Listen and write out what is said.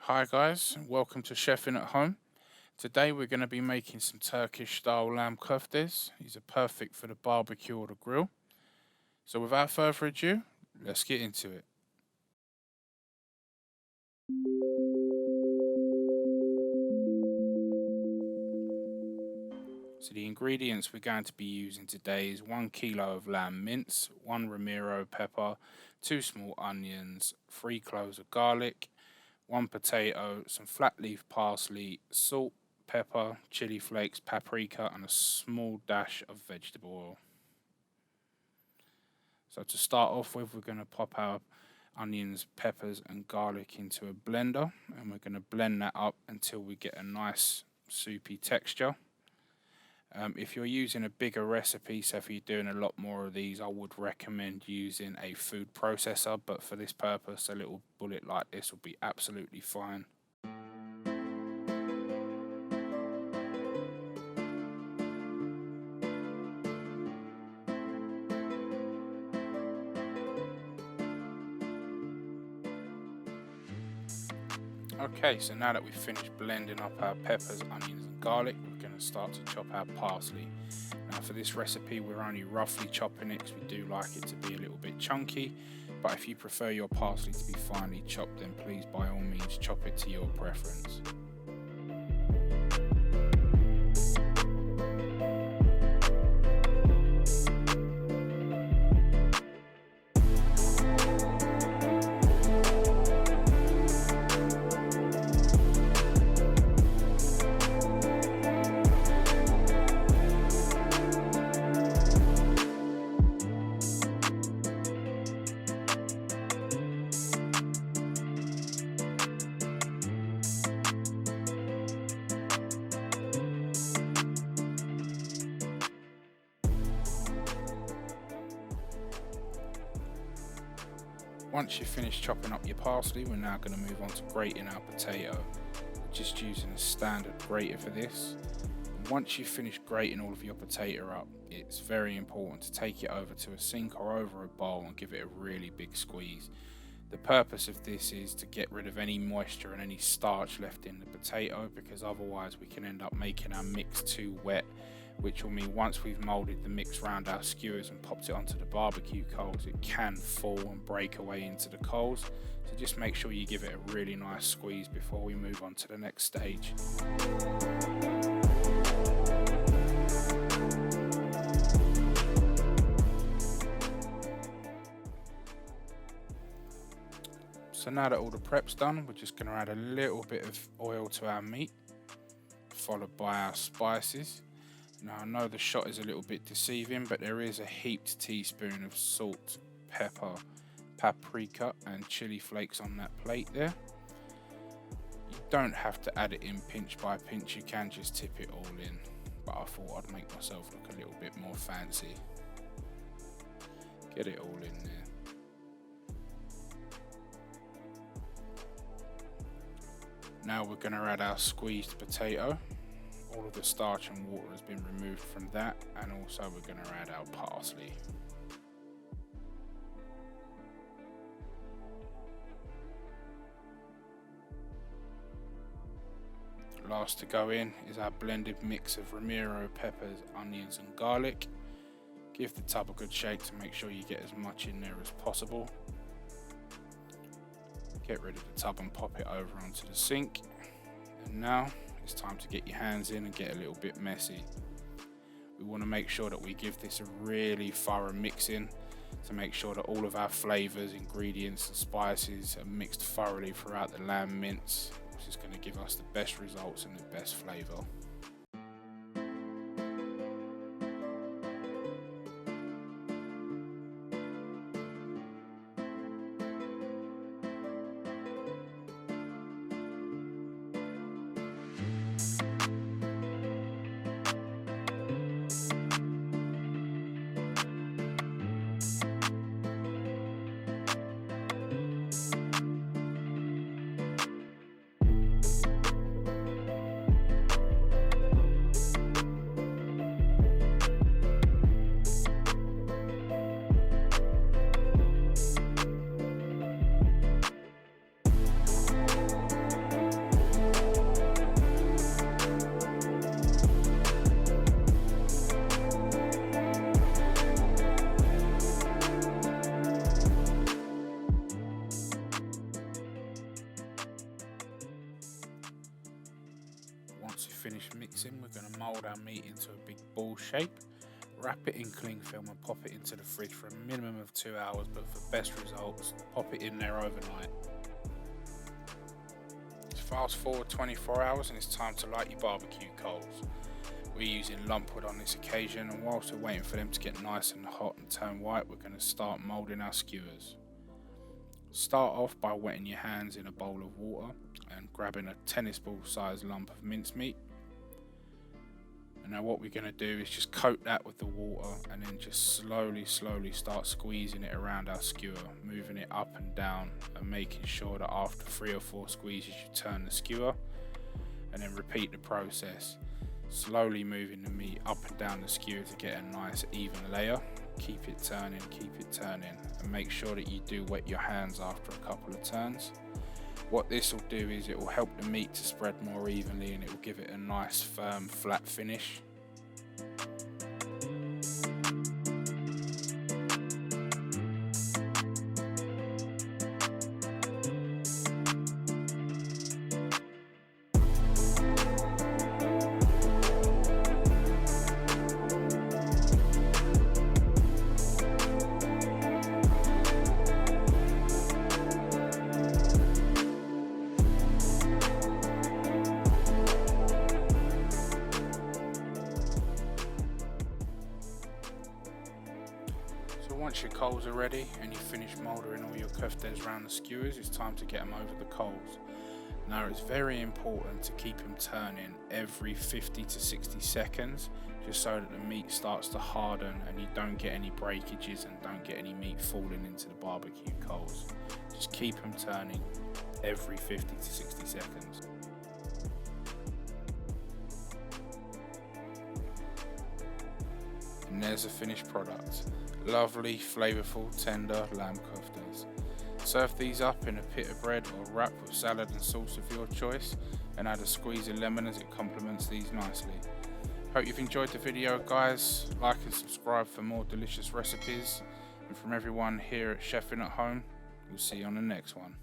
Hi guys, welcome to Chefing at Home. Today we're going to be making some Turkish style lamb koftes. These are perfect for the barbecue or the grill. So without further ado, let's get into it. So the ingredients we're going to be using today is 1 kilo of lamb mince, 1 Ramiro pepper, 2 small onions, 3 cloves of garlic, 1 potato, some flat leaf parsley, salt, pepper, chili flakes, paprika, and a small dash of vegetable oil. So to start off with, we're going to pop our onions, peppers, and garlic into a blender, and we're going to blend that up until we get a nice soupy texture. If you're using a bigger recipe, so if you're doing a lot more of these, I would recommend using a food processor, but for this purpose, a little bullet like this will be absolutely fine. Okay, so now that we've finished blending up our peppers, onions and garlic, we're going to start to chop our parsley. Now for this recipe we're only roughly chopping it because we do like it to be a little bit chunky, but if you prefer your parsley to be finely chopped, then please by all means chop it to your preference. Once you've finished chopping up your parsley, we're now going to move on to grating our potato. We're just using a standard grater for this. And once you've finished grating all of your potato up, it's very important to take it over to a sink or over a bowl and give it a really big squeeze. The purpose of this is to get rid of any moisture and any starch left in the potato, because otherwise we can end up making our mix too wet, which will mean once we've moulded the mix around our skewers and popped it onto the barbecue coals, it can fall and break away into the coals. So just make sure you give it a really nice squeeze before we move on to the next stage. So now that all the prep's done, we're just going to add a little bit of oil to our meat, followed by our spices. Now I know the shot is a little bit deceiving, but there is a heaped teaspoon of salt, pepper, paprika and chili flakes on that plate there. You don't have to add it in pinch by pinch, you can just tip it all in, but I thought I'd make myself look a little bit more fancy. Get it all in there. Now we're going to add our squeezed potato. All of the starch and water has been removed from that, and also we're going to add our parsley. Last to go in is our blended mix of Ramiro peppers, onions and garlic. Give the tub a good shake to make sure you get as much in there as possible. Get rid of the tub and pop it over onto the sink. And now it's time to get your hands in and get a little bit messy. We want to make sure that we give this a really thorough mixing to make sure that all of our flavors, ingredients and spices are mixed thoroughly throughout the lamb mince, which is going to give us the best results and the best flavor. Once you finish mixing, we're going to mould our meat into a big ball shape, wrap it in cling film and pop it into the fridge for a minimum of 2 hours, but for best results, pop it in there overnight. Fast forward 24 hours and it's time to light your barbecue coals. We're using lumpwood on this occasion, and whilst we're waiting for them to get nice and hot and turn white, we're going to start moulding our skewers. Start off by wetting your hands in a bowl of water and grabbing a tennis ball sized lump of mincemeat. And now what we're going to do is just coat that with the water and then just slowly start squeezing it around our skewer, moving it up and down and making sure that after 3 or 4 squeezes you turn the skewer, and then repeat the process, slowly moving the meat up and down the skewer to get a nice even layer. Keep it turning, and make sure that you do wet your hands after a couple of turns. What this will do is it will help the meat to spread more evenly, and it will give it a nice firm flat finish. Once your coals are ready and you've finished mouldering all your koftes around the skewers, it's time to get them over the coals. Now it's very important to keep them turning every 50 to 60 seconds, just so that the meat starts to harden and you don't get any breakages and don't get any meat falling into the barbecue coals. Just keep them turning every 50 to 60 seconds. And there's the finished product. Lovely, flavourful, tender lamb koftes. Serve these up in a pita bread or wrap with salad and sauce of your choice, and add a squeeze of lemon as it complements these nicely. Hope you've enjoyed the video, guys. Like and subscribe for more delicious recipes. And from everyone here at Chefing at Home, we'll see you on the next one.